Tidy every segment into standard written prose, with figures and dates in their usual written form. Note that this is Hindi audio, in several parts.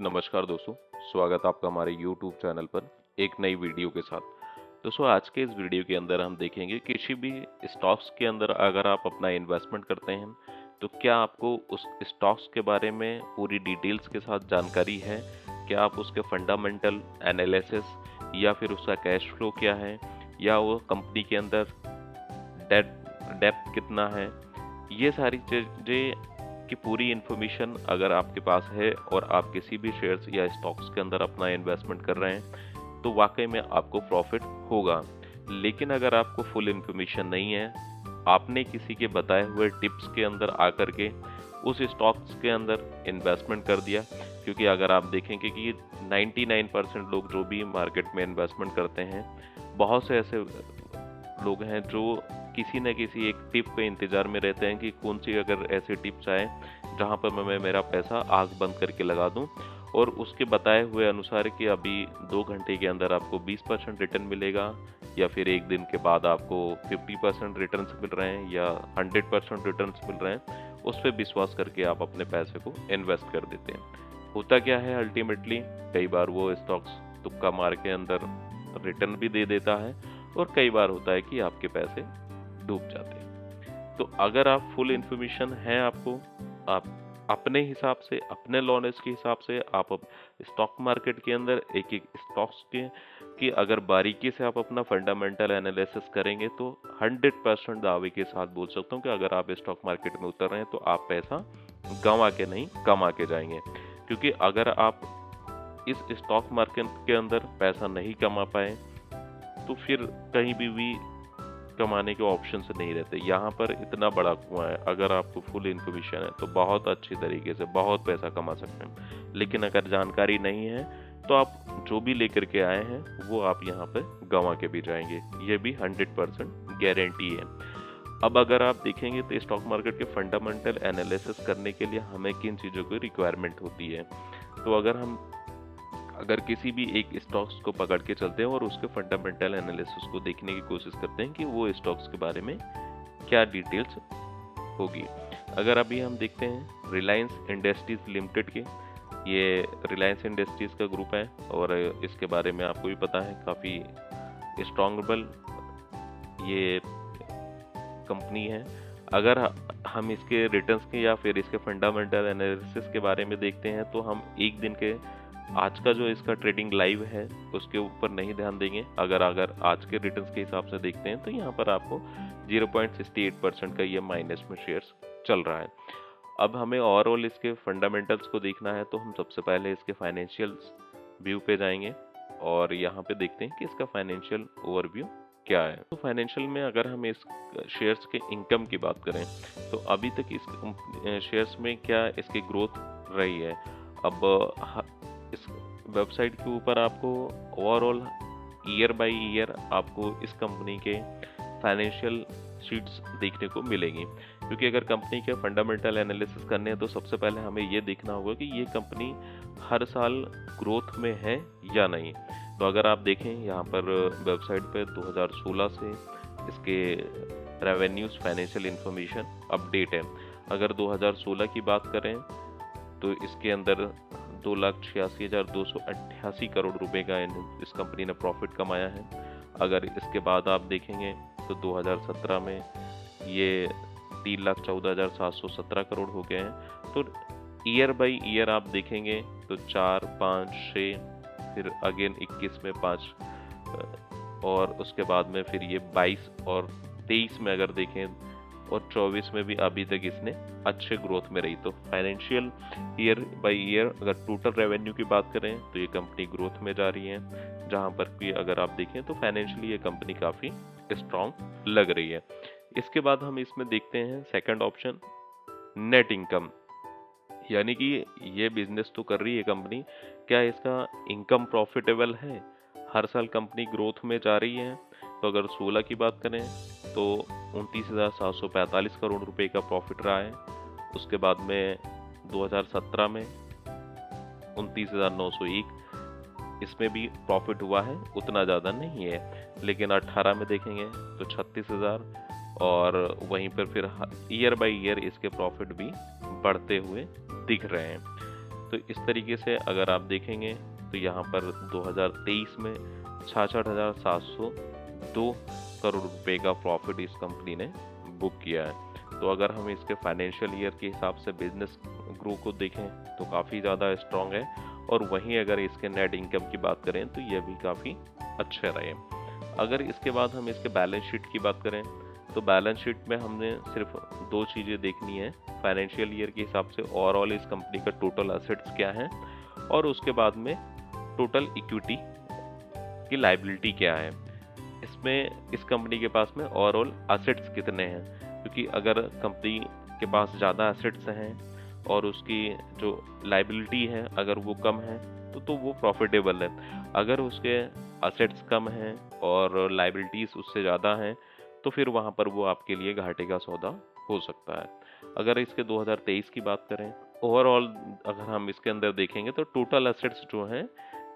नमस्कार दोस्तों, स्वागत है आपका हमारे YouTube चैनल पर एक नई वीडियो के साथ। दोस्तों आज के इस वीडियो के अंदर हम देखेंगे किसी भी स्टॉक्स के अंदर अगर आप अपना इन्वेस्टमेंट करते हैं तो क्या आपको उस स्टॉक्स के बारे में पूरी डिटेल्स के साथ जानकारी है? क्या आप उसके फंडामेंटल एनालिसिस या फिर उसका कैश फ्लो क्या है या वो कंपनी के अंदर डेट डेप्थ कितना है, ये सारी चीज़ें की पूरी इन्फॉर्मेशन अगर आपके पास है और आप किसी भी शेयर्स या स्टॉक्स के अंदर अपना इन्वेस्टमेंट कर रहे हैं तो वाकई में आपको प्रॉफिट होगा। लेकिन अगर आपको फुल इन्फॉर्मेशन नहीं है, आपने किसी के बताए हुए टिप्स के अंदर आकर के उस स्टॉक्स के अंदर इन्वेस्टमेंट कर दिया, क्योंकि अगर आप देखेंगे कि 99% लोग जो भी मार्केट में इन्वेस्टमेंट करते हैं, बहुत से ऐसे लोग हैं जो किसी न किसी एक टिप के इंतज़ार में रहते हैं कि कौन सी अगर ऐसी टिप्स आए जहाँ पर मैं मेरा पैसा आग बंद करके लगा दूँ और उसके बताए हुए अनुसार कि अभी 2 घंटे के अंदर आपको 20% रिटर्न मिलेगा या फिर एक दिन के बाद आपको 50% रिटर्न्स मिल रहे हैं या 100% रिटर्न्स मिल रहे हैं, उस पर विश्वास करके आप अपने पैसे को इन्वेस्ट कर देते हैं। होता क्या है अल्टीमेटली, कई बार वो स्टॉक्स तुक्का मार के अंदर रिटर्न भी दे देता है और कई बार होता है कि आपके पैसे डूब जाते हैं। तो अगर आप फुल इंफॉर्मेशन है आपको, आप अपने हिसाब से, अपने नॉलेज के हिसाब से आप स्टॉक मार्केट के अंदर एक एक स्टॉक्स के की अगर बारीकी से आप अपना फंडामेंटल एनालिसिस करेंगे तो 100% दावे के साथ बोल सकता हूँ कि अगर आप स्टॉक मार्केट में उतर रहे हैं तो आप पैसा गंवा के नहीं कमा के जाएंगे। क्योंकि अगर आप इस स्टॉक मार्केट के अंदर पैसा नहीं कमा पाए तो फिर कहीं भी कमाने के ऑप्शन नहीं रहते। यहाँ पर इतना बड़ा कुआं है, अगर आपको फुल इन्फॉर्मेशन है तो बहुत अच्छी तरीके से बहुत पैसा कमा सकते हैं। लेकिन अगर जानकारी नहीं है तो आप जो भी लेकर के आए हैं वो आप यहाँ पे गंवा के भी जाएंगे, ये भी 100% गारंटी है। अब अगर आप देखेंगे तो स्टॉक मार्केट के फंडामेंटल एनालिसिस करने के लिए हमें किन चीज़ों की रिक्वायरमेंट होती है। तो अगर किसी भी एक स्टॉक्स को पकड़ के चलते हैं और उसके फंडामेंटल एनालिसिस को देखने की कोशिश करते हैं कि वो स्टॉक्स के बारे में क्या डिटेल्स होगी। अगर अभी हम देखते हैं रिलायंस इंडस्ट्रीज लिमिटेड के, ये रिलायंस इंडस्ट्रीज का ग्रुप है और इसके बारे में आपको भी पता है काफ़ी स्ट्रॉन्गेबल ये कंपनी है। अगर हम इसके रिटर्न्स के या फिर इसके फंडामेंटल एनालिसिस के बारे में देखते हैं तो हम एक दिन के आज का जो इसका ट्रेडिंग लाइव है उसके ऊपर नहीं ध्यान देंगे। अगर आज के रिटर्न्स के हिसाब से देखते हैं तो यहाँ पर आपको 0.68% का ये माइनस में शेयर्स चल रहा है। अब हमें ओवरऑल इसके फंडामेंटल्स को देखना है तो हम सबसे पहले इसके फाइनेंशियल व्यू पे जाएंगे और यहाँ पे देखते हैं कि इसका फाइनेंशियल ओवरव्यू क्या है। तो फाइनेंशियल में अगर हम इस शेयर्स के इनकम की बात करें तो अभी तक इस शेयर्स में क्या इसकी ग्रोथ रही है। अब इस वेबसाइट के ऊपर आपको ओवरऑल ईयर बाय ईयर आपको इस कंपनी के फाइनेंशियल शीट्स देखने को मिलेंगी। क्योंकि अगर कंपनी के फंडामेंटल एनालिसिस करने हैं तो सबसे पहले हमें ये देखना होगा कि ये कंपनी हर साल ग्रोथ में है या नहीं। तो अगर आप देखें यहाँ पर वेबसाइट पे 2016 से इसके रेवेन्यूज फाइनेंशियल इंफॉर्मेशन अपडेट है। अगर 2016 की बात करें तो इसके अंदर 2,86,288 करोड़ रुपए का इस कंपनी ने प्रॉफिट कमाया है। अगर इसके बाद आप देखेंगे तो 2017 में ये 3,14,717 करोड़ हो गए हैं। तो ईयर बाय ईयर आप देखेंगे तो 4, 5, 6, फिर अगेन 21 में 5 और उसके बाद में फिर ये 22 और 23 में अगर देखें और 24 में भी अभी तक इसने अच्छे ग्रोथ में रही। तो फाइनेंशियल ईयर बाय ईयर अगर टोटल रेवेन्यू की बात करें तो ये कंपनी ग्रोथ में जा रही है, जहां पर भी अगर आप देखें तो फाइनेंशियली ये कंपनी काफ़ी स्ट्रॉन्ग लग रही है। इसके बाद हम इसमें देखते हैं सेकंड ऑप्शन नेट इनकम, यानी कि ये बिजनेस तो कर रही है कंपनी, क्या इसका इनकम प्रॉफिटेबल है। हर साल कंपनी ग्रोथ में जा रही है। तो अगर 16 की बात करें तो 29,745 करोड़ रुपए का प्रॉफिट रहा है। उसके बाद में 2017 में 29,901, इसमें भी प्रॉफिट हुआ है, उतना ज़्यादा नहीं है। लेकिन 18 में देखेंगे तो 36,000 और वहीं पर फिर ईयर बाय ईयर इसके प्रॉफिट भी बढ़ते हुए दिख रहे हैं। तो इस तरीके से अगर आप देखेंगे तो यहाँ पर 2023 में 66,702 करोड़ रुपए का प्रॉफिट इस कंपनी ने बुक किया है। तो अगर हम इसके फाइनेंशियल ईयर के हिसाब से बिजनेस ग्रो को देखें तो काफ़ी ज़्यादा स्ट्रॉन्ग है, और वहीं अगर इसके नेट इनकम की बात करें तो यह भी काफ़ी अच्छे रहे। अगर इसके बाद हम इसके बैलेंस शीट की बात करें तो बैलेंस शीट में हमने सिर्फ दो चीज़ें देखनी है, फाइनेंशियल ईयर के हिसाब से ओवरऑल इस कंपनी का टोटल एसेट्स क्या है, और उसके बाद में टोटल इक्विटी की लायबिलिटी क्या है। इसमें इस कंपनी के पास में ओवरऑल एसेट्स कितने हैं, क्योंकि अगर कंपनी के पास ज़्यादा एसेट्स हैं और उसकी जो लायबिलिटी है अगर वो कम है तो वो प्रॉफिटेबल है। अगर उसके एसेट्स कम हैं और लायबिलिटीज़ उससे ज़्यादा हैं तो फिर वहाँ पर वो आपके लिए घाटे का सौदा हो सकता है। अगर इसके 2023 की बात करें ओवरऑल, अगर हम इसके अंदर देखेंगे तो टोटल एसेट्स जो हैं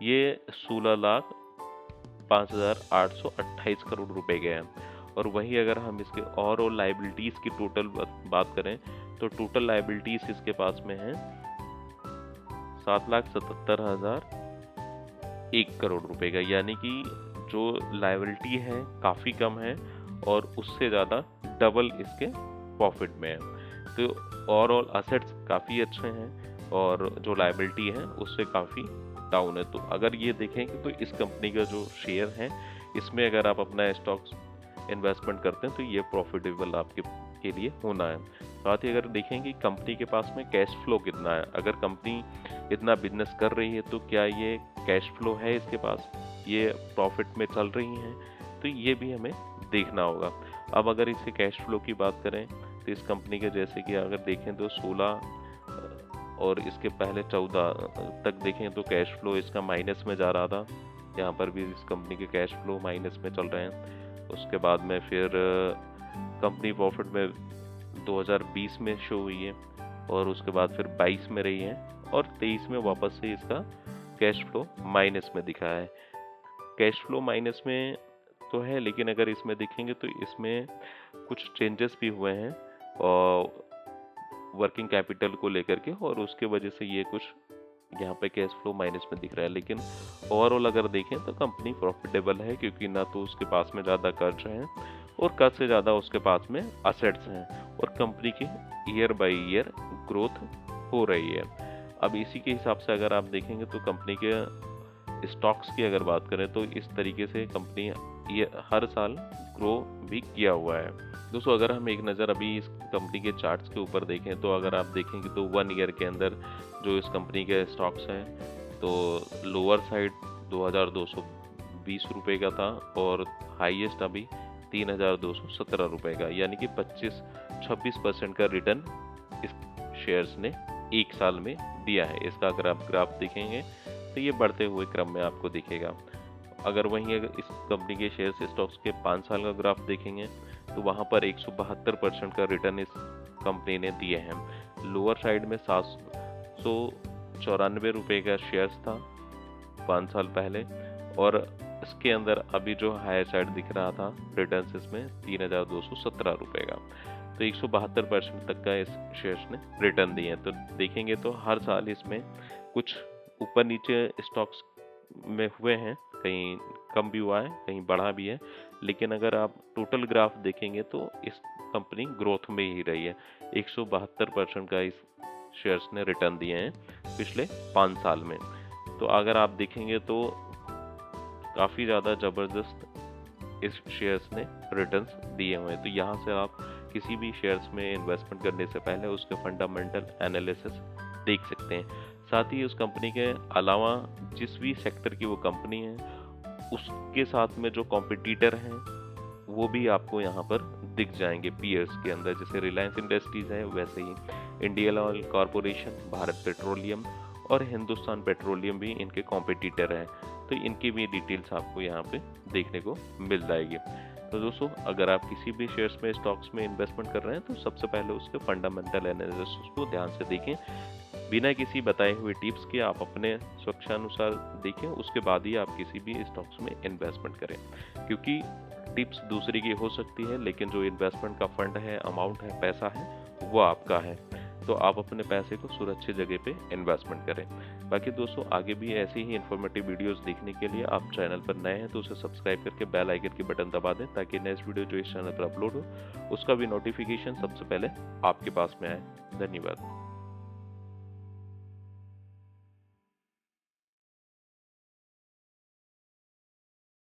ये 16,05,828 करोड़ रुपए के हैं, और वहीं अगर हम इसके ओवरऑल लायबिलिटीज़ की टोटल बात करें तो टोटल लायबिलिटीज़ इसके पास में है 7,77,001 करोड़ रुपए का, यानी कि जो लायबिलिटी है काफ़ी कम है और उससे ज़्यादा डबल इसके प्रॉफिट में है। तो ओवरऑल एसेट्स काफ़ी अच्छे हैं और जो लायबिलिटी है उससे काफ़ी डाउन है। तो अगर ये देखेंगे तो इस कंपनी का जो शेयर है इसमें अगर आप अपना स्टॉक्स इन्वेस्टमेंट करते हैं तो ये प्रॉफिटेबल आपके के लिए होना है। साथ ही अगर देखेंगे कंपनी के पास में कैश फ्लो कितना है, अगर कंपनी इतना बिजनेस कर रही है तो क्या ये कैश फ्लो है इसके पास, ये प्रॉफिट में चल रही हैं, तो ये भी हमें देखना होगा। अब अगर इसके कैश फ्लो की बात करें तो इस कंपनी के जैसे कि अगर देखें तो 16 और इसके पहले 14 तक देखें तो कैश फ्लो इसका माइनस में जा रहा था। यहाँ पर भी इस कंपनी के कैश फ्लो माइनस में चल रहे हैं। उसके बाद में फिर कंपनी प्रॉफिट में 2020 में शो हुई है और उसके बाद फिर 22 में रही है और 23 में वापस से इसका कैश फ्लो माइनस में दिखा है। कैश फ्लो माइनस में तो है, लेकिन अगर इसमें देखेंगे तो इसमें कुछ चेंजेस भी हुए हैं और वर्किंग कैपिटल को लेकर के, और उसके वजह से ये कुछ यहाँ पे कैश फ्लो माइनस में दिख रहा है। लेकिन ओवरऑल अगर देखें तो कंपनी प्रॉफिटेबल है, क्योंकि ना तो उसके पास में ज़्यादा कर्ज हैं और कर्ज से ज़्यादा उसके पास में असेट्स हैं, और कंपनी की ईयर बाय ईयर ग्रोथ हो रही है। अब इसी के हिसाब से अगर आप देखेंगे तो कंपनी के स्टॉक्स की अगर बात करें तो इस तरीके से कंपनी ये हर साल ग्रो भी किया हुआ है। दोस्तों अगर हम एक नज़र अभी इस कंपनी के चार्ट्स के ऊपर देखें तो अगर आप देखेंगे तो 1 ईयर के अंदर जो इस कंपनी के स्टॉक्स हैं तो लोअर साइड 2,220 रुपये का था और हाईएस्ट अभी 3,217 रुपये का, यानी कि 25-26% का रिटर्न इस शेयर्स ने एक साल में दिया है। इसका अगर आप ग्राफ देखेंगे तो ये बढ़ते हुए क्रम में आपको दिखेगा। अगर वहीं अगर इस कंपनी के शेयर्स स्टॉक्स के 5 साल का ग्राफ देखेंगे तो वहाँ पर 172% का रिटर्न इस कंपनी ने दिए हैं। लोअर साइड में 794 रुपये का शेयर्स था 5 साल पहले, और इसके अंदर अभी जो हायर साइड दिख रहा था रिटर्न इसमें 3,217 रुपये का, तो 172% तक का इस शेयर्स ने रिटर्न दिए हैं। तो देखेंगे तो हर साल इसमें कुछ ऊपर नीचे स्टॉक्स में हुए हैं, कहीं कम भी हुआ है कहीं बढ़ा भी है, लेकिन अगर आप टोटल ग्राफ देखेंगे तो इस कंपनी ग्रोथ में ही रही है। 172% का इस शेयर्स ने रिटर्न दिए हैं पिछले 5 साल में। तो अगर आप देखेंगे तो काफ़ी ज़्यादा ज़बरदस्त इस शेयर्स ने रिटर्न्स दिए हुए हैं। तो यहाँ से आप किसी भी शेयर्स में इन्वेस्टमेंट करने से पहले उसके फंडामेंटल एनालिसिस देख सकते हैं। साथ ही उस कंपनी के अलावा जिस भी सेक्टर की वो कंपनी है उसके साथ में जो कॉम्पिटिटर हैं वो भी आपको यहाँ पर दिख जाएंगे पीयर्स के अंदर। जैसे रिलायंस इंडस्ट्रीज है वैसे ही Indian Oil Corporation, Bharat petroleum और हिंदुस्तान पेट्रोलियम भी इनके कॉम्पिटिटर हैं। तो इनकी भी डिटेल्स आपको यहाँ पे देखने को मिल जाएगी। तो दोस्तों अगर आप किसी भी शेयर्स में स्टॉक्स में इन्वेस्टमेंट कर रहे हैं तो सबसे पहले उसके फंडामेंटल एनालिसिस को ध्यान से देखें, बिना किसी बताए हुए टिप्स के आप अपने स्वेच्छानुसार देखें, उसके बाद ही आप किसी भी स्टॉक्स में इन्वेस्टमेंट करें। क्योंकि टिप्स दूसरे की हो सकती है लेकिन जो इन्वेस्टमेंट का फंड है, अमाउंट है, पैसा है, वो आपका है। तो आप अपने पैसे को सुरक्षित जगह पे इन्वेस्टमेंट करें। बाकी दोस्तों आगे भी ऐसी ही इन्फॉर्मेटिव वीडियोस देखने के लिए आप चैनल पर नए हैं तो उसे सब्सक्राइब करके बेल आइकन की बटन दबा दें, ताकि नेक्स्ट वीडियो जो इस चैनल पर अपलोड हो उसका भी नोटिफिकेशन सबसे पहले आपके पास में आए। धन्यवाद।